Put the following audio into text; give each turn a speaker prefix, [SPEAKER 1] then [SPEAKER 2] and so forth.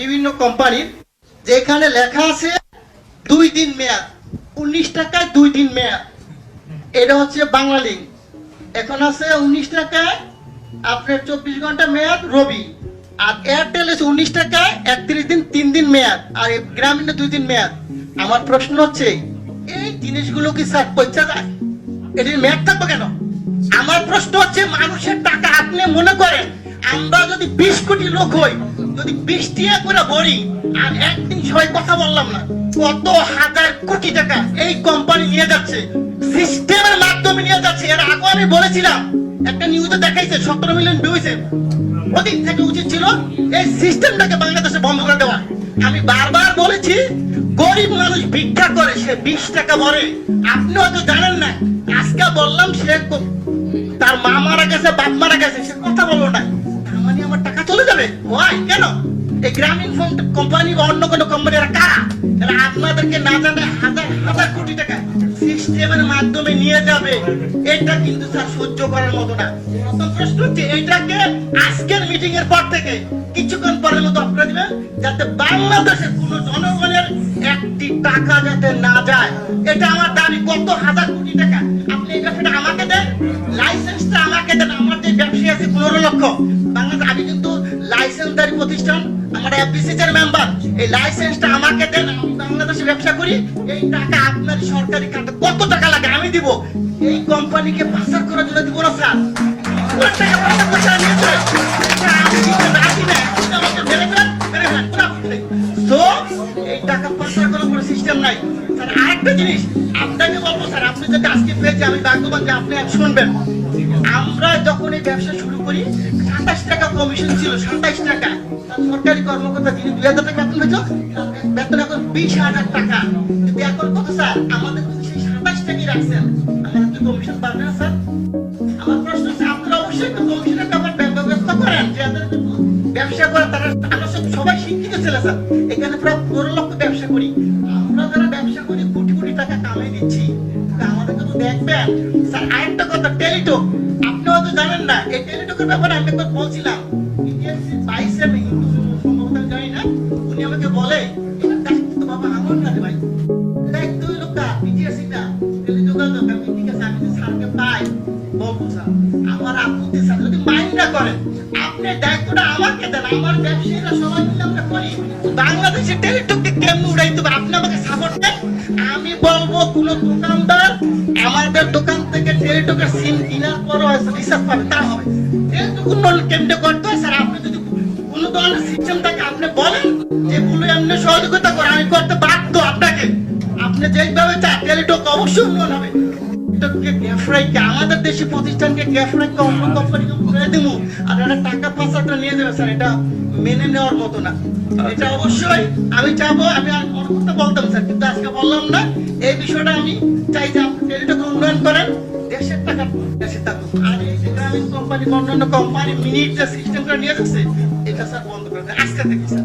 [SPEAKER 1] বিভিন্ন কোম্পানির, যেখানে লেখা আছে 2 দিন মেয়াদ, 19 টাকায় 2 দিন মেয়াদ। এটা হচ্ছে বাংলা লিঙ্ক। এখন আছে 19 টাকায় আপনার 24 ঘন্টা মেয়াদ রবি। আর এয়ারটেল আছে 19 টাকায় 31 দিন 3 দিন মেয়াদ, আর গ্রামীণে 2 দিন মেয়াদ। আমার প্রশ্ন হচ্ছে, এই জিনিসগুলো কি স্যার পয়সা যায়? এটির মেয়াদ থাকবে কেন? আমার প্রশ্ন হচ্ছে, মানুষের টাকা আপনি মনে করেন আমরা যদি 20 কোটি লোক হই, যদি 20 টাকা করে ভরি, আর একদিন সবাই কথা বললাম না, কত হাজার কোটি টাকা এই কোম্পানি নিয়ে যাচ্ছে, সিস্টেমের মাধ্যমে নিয়ে যাচ্ছে। এর আগে আমি বলেছিলাম, একটা নিউজে দেখাইছে 17 মিলিয়ন ভিউ হয়েছে। ওদিক থেকে উচিত ছিল এই সিস্টেমটাকে বাংলাদেশে বন্ধ করে দেওয়া। আমি বারবার বলেছি, গরিব মানুষ ভিক্ষা করে, সে 20 টাকা ভরে। আপনি হয়তো জানেন না, আজকে বললাম সে তার মা মারা গেছে, বাপ মারা গেছে, সে কথা বললো না, তার মানে আমার টাকা চলে যাবে? ওয়াই? কেন? এই গ্রামীণ ফোন কোম্পানি বা অন্য কোনো কোম্পানি এরা কারা? এরা আপনাদেরকে না জানে হাজার হাজার কোটি টাকা সিস্টেমের মাধ্যমে নিয়ে যাবে। এটা কিন্তু স্যার সহ্য করার মতো না। প্রথম প্রশ্ন হচ্ছে, এটাকে আজকের মিটিং এর পর থেকে কিছুক্ষণ পরের মতো অফ করে দিবেন, যাতে বাংলাদেশের কোন জনগণের একটি টাকা যাতে না যায়। এটা আমার দাবি। কত হাজার কোটি টাকা আপনি এই ব্যবসাটা আমাকে দেন, লাইসেন্সটা আমাকে দেন। আমার যে ব্যবসায়ী আছে 15 লক্ষ বাংলাদেশ, আমি কিন্তু লাইসেন্সদারি প্রতিষ্ঠান, আমার এফবিসির মেম্বার। এই লাইসেন্সটা আমাকে দেন, আমি বাংলাদেশে ব্যবসা করি। এই টাকা আপনার সরকারি খাতে কত টাকা লাগে আমি দিব। এই কোম্পানিকে পাচার করার জন্য দিব না স্যার। কোন টাকা পাচার করতে নিয়েছে এটা আমি দিতে রাজি না। আপনি আমাকে মেরে ফেলেন, মেরে ফেলেন, কোনো আপত্তি নেই। তো এই টাকা পাচার করার কোনো সিস্টেম নাই স্যার। আরেকটা জিনিস আপনাকে বলবো স্যার, আপনি যদি আজকে পেয়েছে, আমি ভাগ্যবান যে আপনি শুনবেন। আমরা যখন এই ব্যবসা শুরু করি 27 টাকা কমিশন ছিল, 27 টাকা। সরকারি কর্মকর্তা যিনি 2000 টাকা বেতন পেয়েছ, বেতন এখন 20,000 টাকা। যদি এখন কত স্যার, আমাদের সেই 27 টাকাই রাখছেন, আমাদের কি কমিশন বাড়বে না স্যার? আমার প্রশ্ন হচ্ছে, আপনারা অবশ্যই একটু কমিশনের ব্যাপার ব্যবস্থা করেন, যে যাদের ব্যবসা করে তারা। আমরা সবাই শিক্ষিত ছেলে স্যার, এখানে প্রায় 15 লক্ষ ব্যবসা করি। আমরা যারা ব্যবসা করি কোটি কোটি টাকা কামাই দিচ্ছি, আমাদের কিন্তু দেখবেন স্যার। আরেকটা কথা, টেলিটক আপনি হয়তো জানেন না। এই টেলিটকের ব্যাপারে আমি একবার বলছিলাম, সম্ভবত আমি জানি না, উনি আমাকে বলে বাবা আমার না ভাই, একদমই লোকটা পিটিএসি না টেলিযোগাযোগ। আমি ঠিক আছে, আমি স্যারকে পাই বলবো স্যার, আমার আপত্তি স্যার যদি মাইন্ড না করেন, আপনি দায়িত্বটা আমাকে দেন। আমার ব্যবসায়ীরা সবাই মিলে আমরা করি। বাংলাদেশের টেলিটককে কেমন উড়াইতে হবে আপনি আমাকে সাপোর্ট দেন। আমি বলবো, কোন দোকানদার আমাদের দোকান থেকে টেলিটকের সিম কেনার পরও রিচার্জ পাবে, তা হবে। টেলিটক উন্নয়ন কেন্দ্র করতে হয় স্যার। আপনি যদি কোন ধরনের সিস্টেমটাকে আপনি বলেন যে বলে আপনি সহযোগিতা করেন, আমি করতে বাধ্য আপনাকে। আপনি যেভাবে চান টেলিটক অবশ্যই উন্নয়ন হবে। আমাদের দেশি প্রতিষ্ঠানকে গ্যাফরাইকে অন্য কোম্পানিকে করে দিব, আর একটা টাকা পাচারটা নিয়ে যাবে স্যার, এটা মেনে নেওয়ার মতো না। এটা অবশ্যই আমি চাবো, আমি আর মনে করতে বলতাম স্যার, কিন্তু আজকে বললাম না। এই বিষয়টা আমি চাই যে আপনি টেলিটক উন্নয়ন করেন, দেশের টাকা দেশে থাকুক। আর এই যে গ্রামীণ কোম্পানি, অন্যান্য কোম্পানি মিনিট যে সিস্টেমটা নিয়ে যাচ্ছে, এটা স্যার বন্ধ করে দেয় আজকে থেকে স্যার।